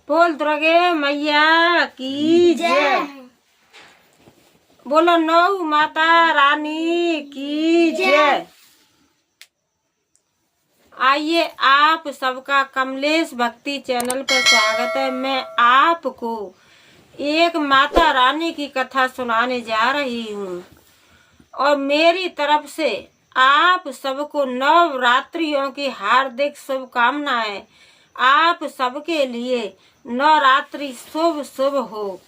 बोल दुर्गे मैया की जय। बोलो नौ माता रानी की जय। आइए आप सबका कमलेश भक्ति चैनल पर स्वागत है। मैं आपको एक माता रानी की कथा सुनाने जा रही हूँ और मेरी तरफ से आप सबको नवरात्रियों की हार्दिक शुभकामनाएं। आप सबके लिए नवरात्रि शुभ शुभ हो।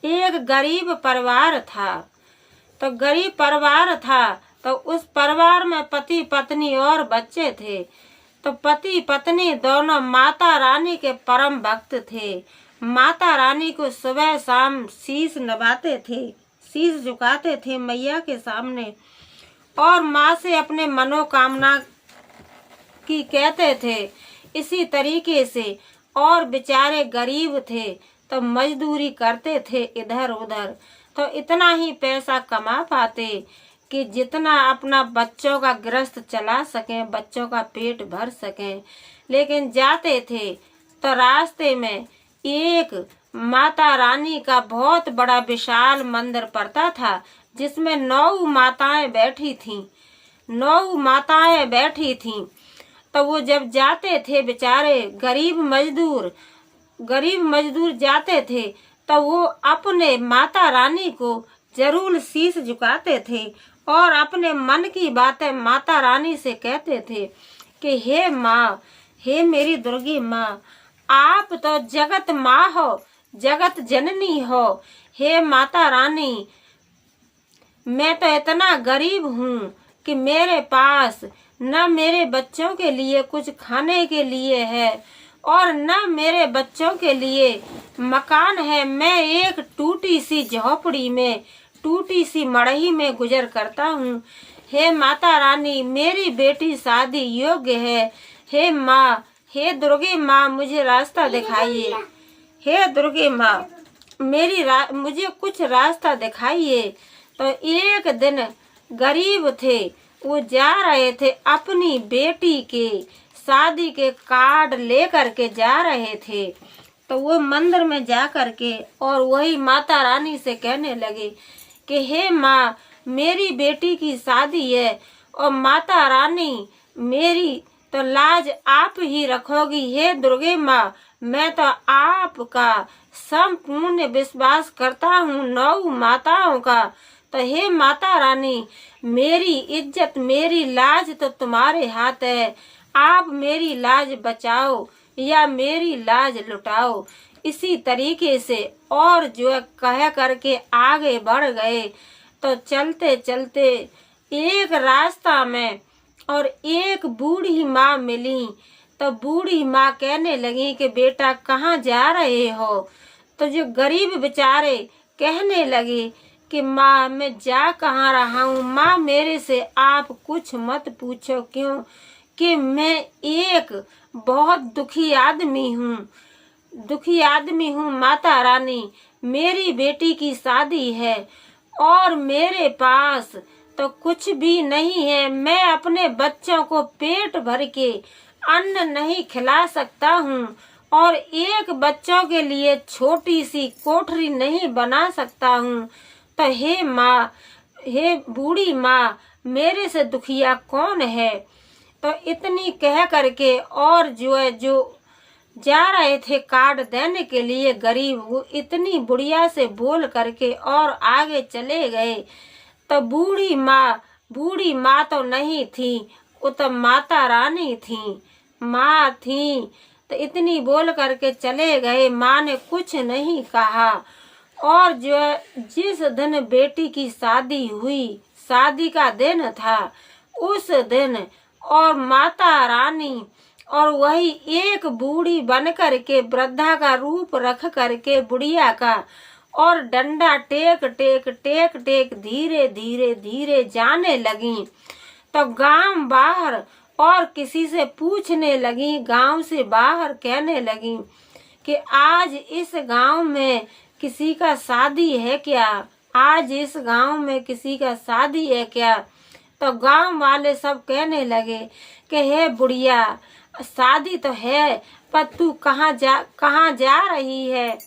एक गरीब परिवार था तो उस परिवार में पति पत्नी और बच्चे थे। तो पति पत्नी दोनों माता रानी के परम भक्त थे। माता रानी को सुबह शाम शीश नवाते थे, शीश झुकाते थे मैया के सामने और माँ से अपने मनोकामना की कहते थे। इसी तरीके से और बेचारे गरीब थे तो मजदूरी करते थे इधर उधर, तो इतना ही पैसा कमा पाते कि जितना अपना बच्चों का गृहस्थ चला सकें, बच्चों का पेट भर सकें। लेकिन जाते थे तो रास्ते में एक माता रानी का बहुत बड़ा विशाल मंदिर पड़ता था जिसमें 9 माताएं बैठी थीं। 9 माताएं बैठी थीं। तो वो जब जाते थे बेचारे गरीब मजदूर जाते थे तो वो अपने माता रानी को जरूर शीश झुकाते थे और अपने मन की बातें माता रानी से कहते थे कि हे माँ, हे मेरी दुर्गी माँ, आप तो जगत माँ हो, जगत जननी हो। हे माता रानी, मैं तो इतना गरीब हूँ कि मेरे पास न मेरे बच्चों के लिए कुछ खाने के लिए है और न मेरे बच्चों के लिए मकान है। मैं एक टूटी सी झोपड़ी में, टूटी सी मड़ई में गुजर करता हूँ। हे माता रानी, मेरी बेटी शादी योग्य है। हे माँ, हे दुर्गे माँ, मुझे रास्ता दिखाइए। हे दुर्गे माँ, मुझे कुछ रास्ता दिखाइए। तो एक दिन गरीब थे, वो जा रहे थे अपनी बेटी के शादी के कार्ड लेकर के जा रहे थे। तो वो मंदिर में जा कर के और वही माता रानी से कहने लगे कि हे माँ, मेरी बेटी की शादी है और माता रानी मेरी तो लाज आप ही रखोगी। हे दुर्गे माँ, मैं तो आपका संपूर्ण विश्वास करता हूँ 9 माताओं का। तो हे माता रानी, मेरी इज्जत, मेरी लाज तो तुम्हारे हाथ है। आप मेरी लाज बचाओ या मेरी लाज लुटाओ। इसी तरीके से और जो है कह करके आगे बढ़ गए। तो चलते चलते एक रास्ता में और एक बूढ़ी माँ मिली। तो बूढ़ी माँ कहने लगी कि बेटा कहाँ जा रहे हो? तो जो गरीब बेचारे कहने लगे कि माँ, मैं जा कहाँ रहा हूँ माँ, मेरे से आप कुछ मत पूछो, क्यों कि मैं एक बहुत दुखी आदमी हूँ माता रानी। मेरी बेटी की शादी है और मेरे पास तो कुछ भी नहीं है। मैं अपने बच्चों को पेट भर के अन्न नहीं खिला सकता हूँ और एक बच्चों के लिए छोटी सी कोठरी नहीं बना सकता हूँ। तो हे माँ, हे बूढ़ी माँ, मेरे से दुखिया कौन है? तो इतनी कह करके और जो जा रहे थे कार्ड देने के लिए गरीब, वो इतनी बुढ़िया से बोल करके और आगे चले गए। तो बूढ़ी माँ तो नहीं थी, वो तो माता रानी थी, माँ थी। तो इतनी बोल करके चले गए। माँ ने कुछ नहीं कहा और जिस दिन बेटी की शादी हुई, शादी का दिन था उस दिन, और माता रानी और वही एक बूढ़ी बन करके वृद्धा का रूप रख करके बुढ़िया का और डंडा टेक टेक धीरे धीरे जाने लगी। तो गांव बाहर और किसी से पूछने लगी, गांव से बाहर कहने लगी कि आज इस गांव में किसी का शादी है क्या? आज इस गांव में किसी का शादी है क्या? तो गांव वाले सब कहने लगे कि हे बुढ़िया, शादी तो है, पर तू कहाँ जा रही है?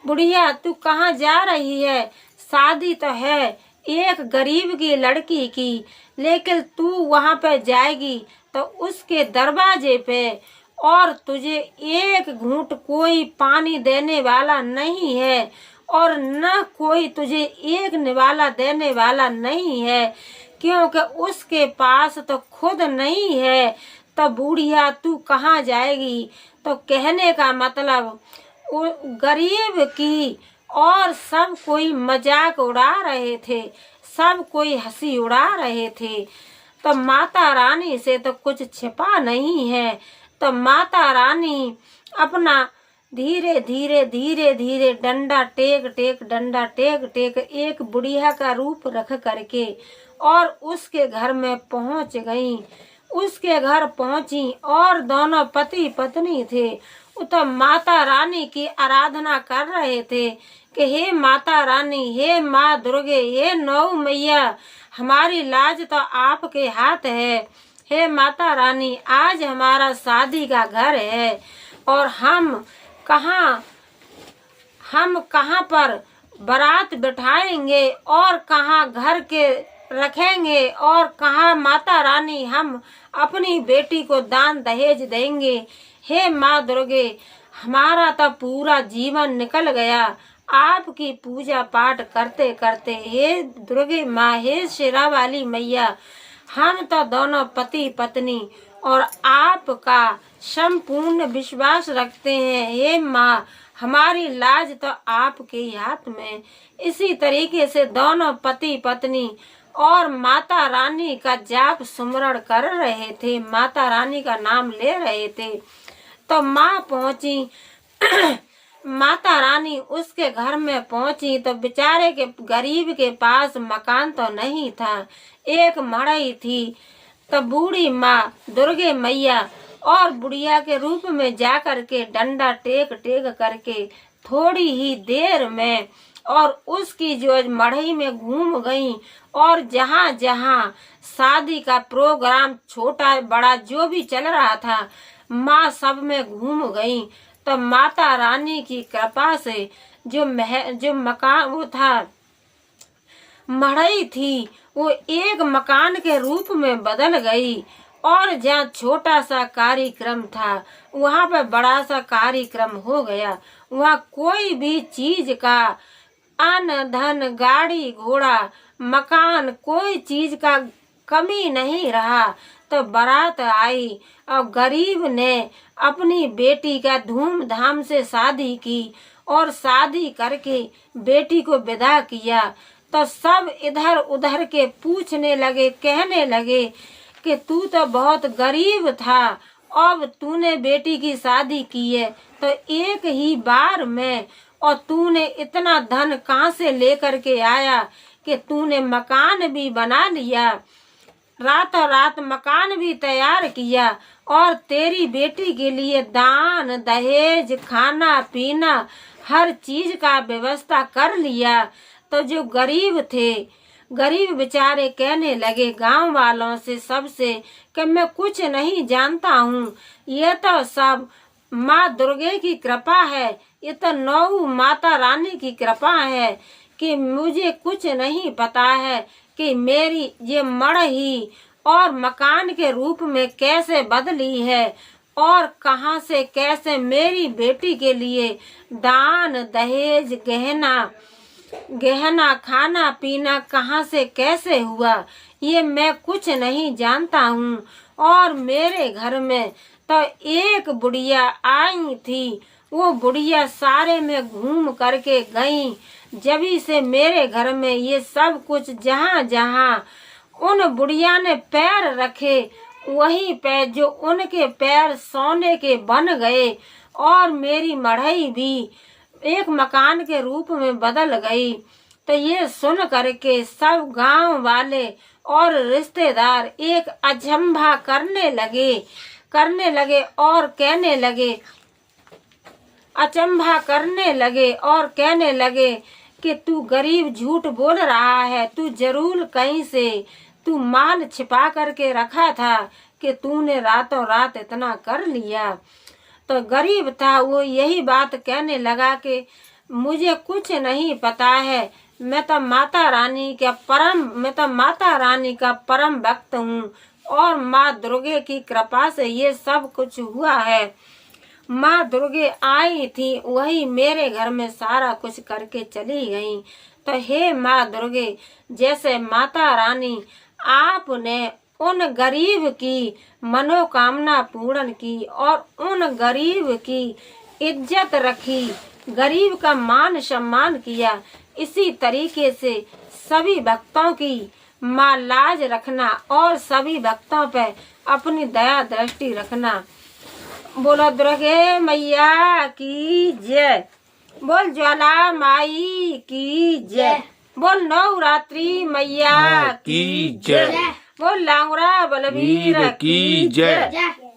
बुढ़िया, तू कहाँ जा रही है? शादी तो है एक गरीब की लड़की की, लेकिन तू वहाँ पे जाएगी तो उसके दरवाजे पे, और तुझे एक घूंट कोई पानी देने वाला नहीं है, और न कोई तुझे एक निवाला देने वाला नहीं है, क्योंकि उसके पास तो खुद नहीं है। तो बूढ़िया, तू कहाँ जाएगी? तो कहने का मतलब गरीब की, और सब कोई मजाक उड़ा रहे थे, सब कोई हंसी उड़ा रहे थे। तो माता रानी से तो कुछ छिपा नहीं है। तो माता रानी अपना धीरे धीरे धीरे धीरे डंडा टेक टेक एक बुढ़िया का रूप रख करके और उसके घर में पहुंच गई। उसके घर पहुंची और दोनों पति पत्नी थे, तो माता रानी की आराधना कर रहे थे कि हे माता रानी, हे माँ दुर्गे, हे नौ मैया, हमारी लाज तो आपके हाथ है। हे माता रानी, आज हमारा शादी का घर है और हम कहाँ पर बारात बिठाएंगे और कहाँ घर के रखेंगे और कहाँ माता रानी हम अपनी बेटी को दान दहेज देंगे। हे माँ दुर्गे, हमारा तो पूरा जीवन निकल गया आपकी पूजा पाठ करते करते। हे दुर्गे माँ, हे शेरा वाली मैया, हम तो दोनों पति पत्नी और आपका संपूर्ण विश्वास रखते हैं। हे माँ, हमारी लाज तो आपके ही हाथ में। इसी तरीके से दोनों पति पत्नी और माता रानी का जाप सुमरण कर रहे थे, माता रानी का नाम ले रहे थे। तो माँ पहुंची माता रानी उसके घर में पहुंची तो बेचारे के गरीब के पास मकान तो नहीं था, एक मड़ई थी। तो बूढ़ी माँ दुर्गे मैया और बुढ़िया के रूप में जा करके डंडा टेक करके थोड़ी ही देर में और उसकी जो मड़ई में घूम गई, और जहाँ जहाँ शादी का प्रोग्राम छोटा बड़ा जो भी चल रहा था, माँ सब में घूम गई। तो माता रानी की कृपा से जो मकान वो था, मड़ई थी, वो एक मकान के रूप में बदल गई। और जहाँ छोटा सा कार्यक्रम था वहाँ पे बड़ा सा कार्यक्रम हो गया। वहाँ कोई भी चीज का अन्न धन गाड़ी घोड़ा मकान कोई चीज का कमी नहीं रहा। तो बारात आई और गरीब ने अपनी बेटी का धूमधाम से शादी की और शादी करके बेटी को विदा किया। तो सब इधर उधर के पूछने लगे, कहने लगे कि तू तो बहुत गरीब था, अब तूने बेटी की शादी की है तो एक ही बार में, और तूने इतना धन कहाँ से लेकर के आया कि तूने मकान भी बना लिया, रातों रात मकान भी तैयार किया, और तेरी बेटी के लिए दान दहेज खाना पीना हर चीज का व्यवस्था कर लिया। तो जो गरीब थे, गरीब बेचारे कहने लगे गांव वालों से सबसे कि मैं कुछ नहीं जानता हूँ, ये तो सब माँ दुर्गे की कृपा है, ये तो नौ माता रानी की कृपा है कि मुझे कुछ नहीं पता है कि मेरी ये मड़ई और मकान के रूप में कैसे बदली है और कहाँ से कैसे मेरी बेटी के लिए दान दहेज गहना खाना पीना कहाँ से कैसे हुआ, ये मैं कुछ नहीं जानता हूँ। और मेरे घर में तो एक बुढ़िया आई थी, वो बुढ़िया सारे में घूम करके गई, जभी से मेरे घर में ये सब कुछ जहाँ जहाँ उन बुढ़िया ने पैर रखे वही पैर जो उनके पैर सोने के बन गए, और मेरी मड़ई भी एक मकान के रूप में बदल गई। तो ये सुन करके सब गांव वाले और रिश्तेदार एक अचंभा करने लगे और कहने लगे, अचंभा करने लगे और कहने लगे कि तू गरीब झूठ बोल रहा है, तू जरूर कहीं से तू माल छिपा करके रखा था, कि तूने रातों रात इतना कर लिया। तो गरीब था वो यही बात कहने लगा कि मुझे कुछ नहीं पता है, मैं तो माता रानी का परम भक्त हूँ और माँ दुर्गे की कृपा से ये सब कुछ हुआ है। माँ दुर्गे आई थी, वही मेरे घर में सारा कुछ करके चली गई। तो हे माँ दुर्गे, जैसे माता रानी आपने उन गरीब की मनोकामना पूर्ण की और उन गरीब की इज्जत रखी, गरीब का मान सम्मान किया, इसी तरीके से सभी भक्तों की माँ लाज रखना और सभी भक्तों पे अपनी दया दृष्टि रखना। बोलो दुर्गे मैया की जय, बोल ज्वाला माई की जय, बोल नवरात्रि मैया की जय, बोल लांगुरा बलबीर की जय।